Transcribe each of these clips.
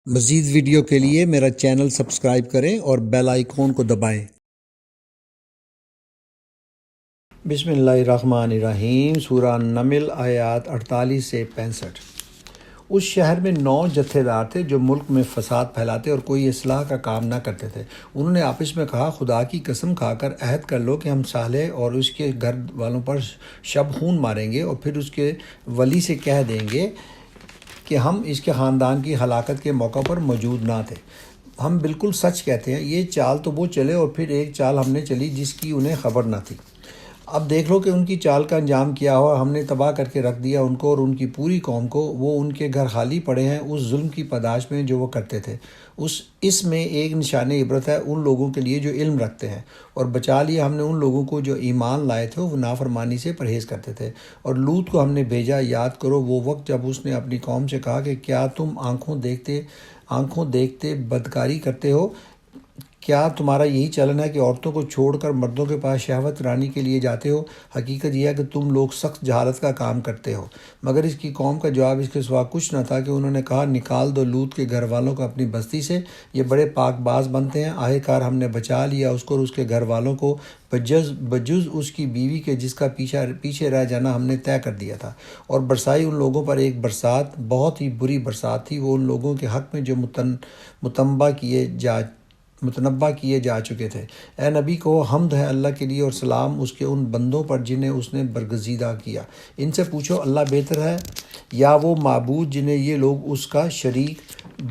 مزید ویڈیو کے لیے میرا چینل سبسکرائب کریں اور بیل آئیکن کو دبائیں۔ بسم اللہ الرحمن الرحیم۔ سورہ نمل آیات 48 سے 65۔ اس شہر میں 9 جتھے دار تھے جو ملک میں فساد پھیلاتے اور کوئی اصلاح کا کام نہ کرتے تھے۔ انہوں نے آپس میں کہا، خدا کی قسم کھا کر عہد کر لو کہ ہم صالح اور اس کے گھر والوں پر شب خون ماریں گے، اور پھر اس کے ولی سے کہہ دیں گے کہ ہم اس کے خاندان کی ہلاکت کے موقع پر موجود نہ تھے۔ ہم بالکل سچ کہتے ہیں۔ یہ چال تو وہ چلے اور پھر ایک چال ہم نے چلی جس کی انہیں خبر نہ تھی۔ اب دیکھ لو کہ ان کی چال کا انجام کیا ہوا۔ ہم نے تباہ کر کے رکھ دیا ان کو اور ان کی پوری قوم کو۔ وہ ان کے گھر خالی پڑے ہیں اس ظلم کی پاداش میں جو وہ کرتے تھے۔ اس میں ایک نشان عبرت ہے ان لوگوں کے لیے جو علم رکھتے ہیں، اور بچا لیا ہم نے ان لوگوں کو جو ایمان لائے تھے، وہ نافرمانی سے پرہیز کرتے تھے۔ اور لوط کو ہم نے بھیجا۔ یاد کرو وہ وقت جب اس نے اپنی قوم سے کہا کہ کیا تم آنکھوں دیکھتے بدکاری کرتے ہو؟ کیا تمہارا یہی چلن ہے کہ عورتوں کو چھوڑ کر مردوں کے پاس شہوت رانی کے لیے جاتے ہو؟ حقیقت یہ ہے کہ تم لوگ سخت جہالت کا کام کرتے ہو۔ مگر اس کی قوم کا جواب اس کے سوا کچھ نہ تھا کہ انہوں نے کہا، نکال دو لوط کے گھر والوں کو اپنی بستی سے، یہ بڑے پاک باز بنتے ہیں۔ آخر کار ہم نے بچا لیا اس کو اور اس کے گھر والوں کو، بجز اس کی بیوی کے جس کا پیچھے رہ جانا ہم نے طے کر دیا تھا۔ اور برسائی ان لوگوں پر ایک برسات، بہت ہی بری برسات تھی، وہ ان لوگوں کے حق میں جو متنبع کیے جا چکے تھے۔ اے نبی کو حمد ہے اللہ کے لیے اور سلام اس کے ان بندوں پر جنہیں اس نے برگزیدہ کیا۔ ان سے پوچھو، اللہ بہتر ہے یا وہ معبود جنہیں یہ لوگ اس کا شریک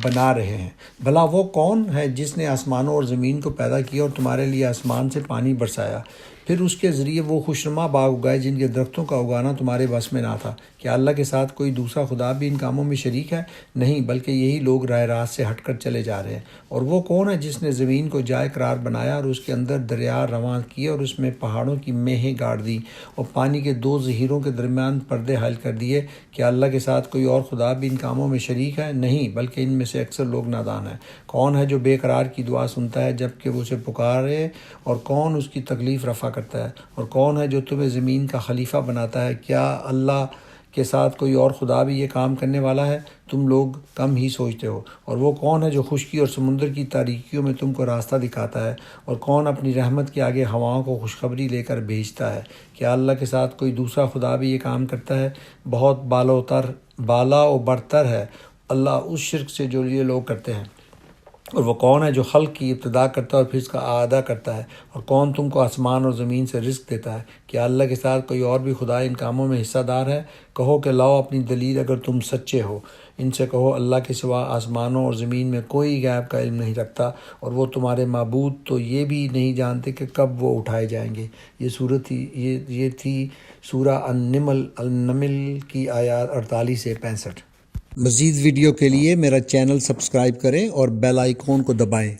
بنا رہے ہیں؟ بھلا وہ کون ہے جس نے آسمانوں اور زمین کو پیدا کیا اور تمہارے لیے آسمان سے پانی برسایا، پھر اس کے ذریعے وہ خوشنما باغ اگائے جن کے درختوں کا اگانا تمہارے بس میں نہ تھا؟ کیا اللہ کے ساتھ کوئی دوسرا خدا بھی ان کاموں میں شریک ہے؟ نہیں، بلکہ یہی لوگ راہ راست سے ہٹ کر چلے جا رہے ہیں۔ اور وہ کون ہے جس نے زمین کو جائے قرار بنایا اور اس کے اندر دریا رواں کیے اور اس میں پہاڑوں کی میہیں گاڑ دی اور پانی کے 2 ظہیروں کے درمیان پردے حائل کر دیے؟ کیا اللہ کے ساتھ کوئی اور خدا بھی ان کاموں میں شریک ہے؟ نہیں، بلکہ ان میں سے اکثر لوگ نادان ہیں۔ کون ہے جو بے قرار کی دعا سنتا ہے جب کہ وہ اسے پکارے، اور کون اس کی تکلیف رفع کرتا ہے؟ اور کون ہے جو تمہیں زمین کا خلیفہ بناتا ہے؟ کیا اللہ کے ساتھ کوئی اور خدا بھی یہ کام کرنے والا ہے؟ تم لوگ کم ہی سوچتے ہو۔ اور وہ کون ہے جو خشکی اور سمندر کی تاریکیوں میں تم کو راستہ دکھاتا ہے؟ اور کون اپنی رحمت کے آگے ہواؤں کو خوشخبری لے کر بھیجتا ہے؟ کیا اللہ کے ساتھ کوئی دوسرا خدا بھی یہ کام کرتا ہے؟ بہت بالا و برتر ہے اللہ اس شرک سے جو یہ لوگ کرتے ہیں۔ اور وہ کون ہے جو خلق کی ابتدا کرتا ہے اور پھر اس کا اعادہ کرتا ہے؟ اور کون تم کو آسمان اور زمین سے رزق دیتا ہے؟ کیا اللہ کے ساتھ کوئی اور بھی خدا ان کاموں میں حصہ دار ہے؟ کہو کہ لاؤ اپنی دلیل اگر تم سچے ہو۔ ان سے کہو، اللہ کے سوا آسمانوں اور زمین میں کوئی غیب کا علم نہیں رکھتا، اور وہ تمہارے معبود تو یہ بھی نہیں جانتے کہ کب وہ اٹھائے جائیں گے۔ یہ تھی سورہ النمل کی آیات 48 سے 65۔ مزید ویڈیو کے لیے میرا چینل سبسکرائب کریں اور بیل آئیکن کو دبائیں۔